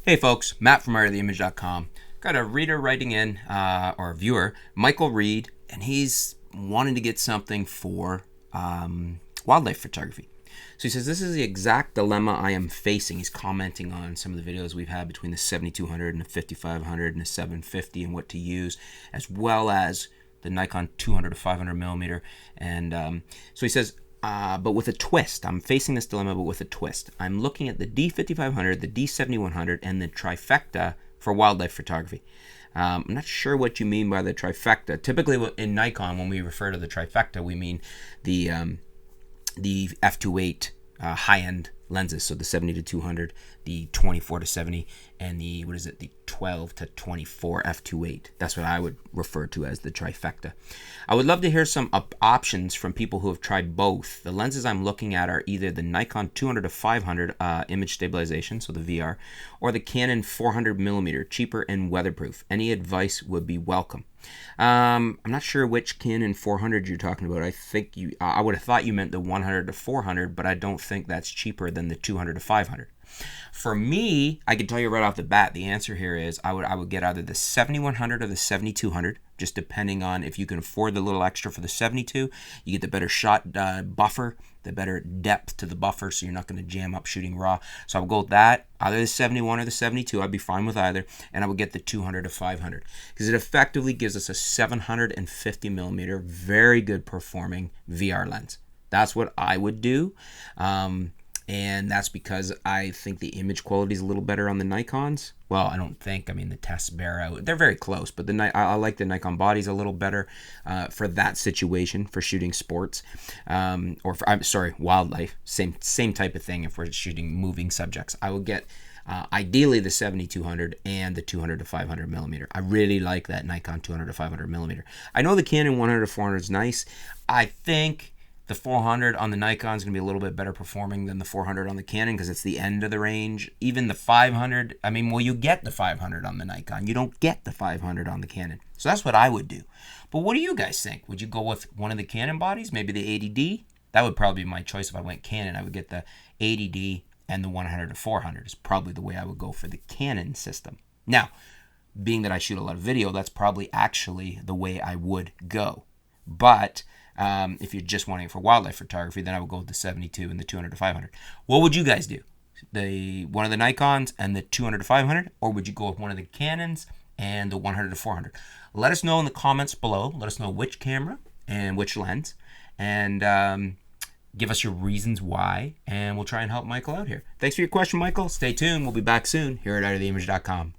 Hey folks, Matt from artoftheimage.com. Got a reader writing in, or a viewer, Michael Reed, and he's wanting to get something for wildlife photography. So he says, this is the exact dilemma I am facing. He's commenting on some of the videos we've had between the 7200 and the 5500 and the 750 and what to use, as well as the Nikon 200 to 500 millimeter. And so he says, but with a twist. I'm facing this dilemma, but with a twist. I'm looking at the D5500, the D7100, and the trifecta for wildlife photography. I'm not sure what you mean by the trifecta. Typically in Nikon, when we refer to the trifecta, we mean the f2.8 high-end lenses, so the 70 to 200, the 24 to 70, and the 12 to 24 f2.8. That's what I would refer to as the trifecta. I would love to hear some options from people who have tried both. The lenses I'm looking at are either the Nikon 200 to 500 image stabilization, so the VR, or the Canon 400 millimeter, cheaper and weatherproof. Any advice would be welcome. I'm not sure which Canon 400 you're talking about. I would have thought you meant the 100 to 400, but I don't think that's cheaper than the 200 to 500. For me, I can tell you right off the bat, the answer here is I would get either the 7100 or the 7200, just depending on if you can afford the little extra for the 72. You get the better shot buffer, the better depth to the buffer, so you're not going to jam up shooting raw. So I would go with that, either the 71 or the 72. I'd be fine with either, and I would get the 200 to 500 because it effectively gives us a 750 millimeter, very good performing VR lens. That's what I would do. And that's because I think the image quality is a little better on the Nikons. Well, I don't think. I mean, the tests bear out. They're very close, but I like the Nikon bodies a little better for that situation, for shooting sports, wildlife. Same type of thing if we're shooting moving subjects. I would get ideally the 7200 and the 200 to 500 millimeter. I really like that Nikon 200 to 500 millimeter. I know the Canon 100 to 400 is nice. I think the 400 on the Nikon is going to be a little bit better performing than the 400 on the Canon because it's the end of the range. Even the 500, you get the 500 on the Nikon. You don't get the 500 on the Canon. So that's what I would do. But what do you guys think? Would you go with one of the Canon bodies, maybe the 80D? That would probably be my choice if I went Canon. I would get the 80D and the 100 to 400 is probably the way I would go for the Canon system. Now, being that I shoot a lot of video, that's probably actually the way I would go. But if you're just wanting it for wildlife photography, then I would go with the 72 and the 200 to 500. What would you guys do? One of the Nikons and the 200 to 500, or would you go with one of the Canons and the 100 to 400? Let us know in the comments below. Let us know which camera and which lens, and give us your reasons why, and we'll try and help Michael out here. Thanks for your question, Michael. Stay tuned. We'll be back soon here at artoftheimage.com.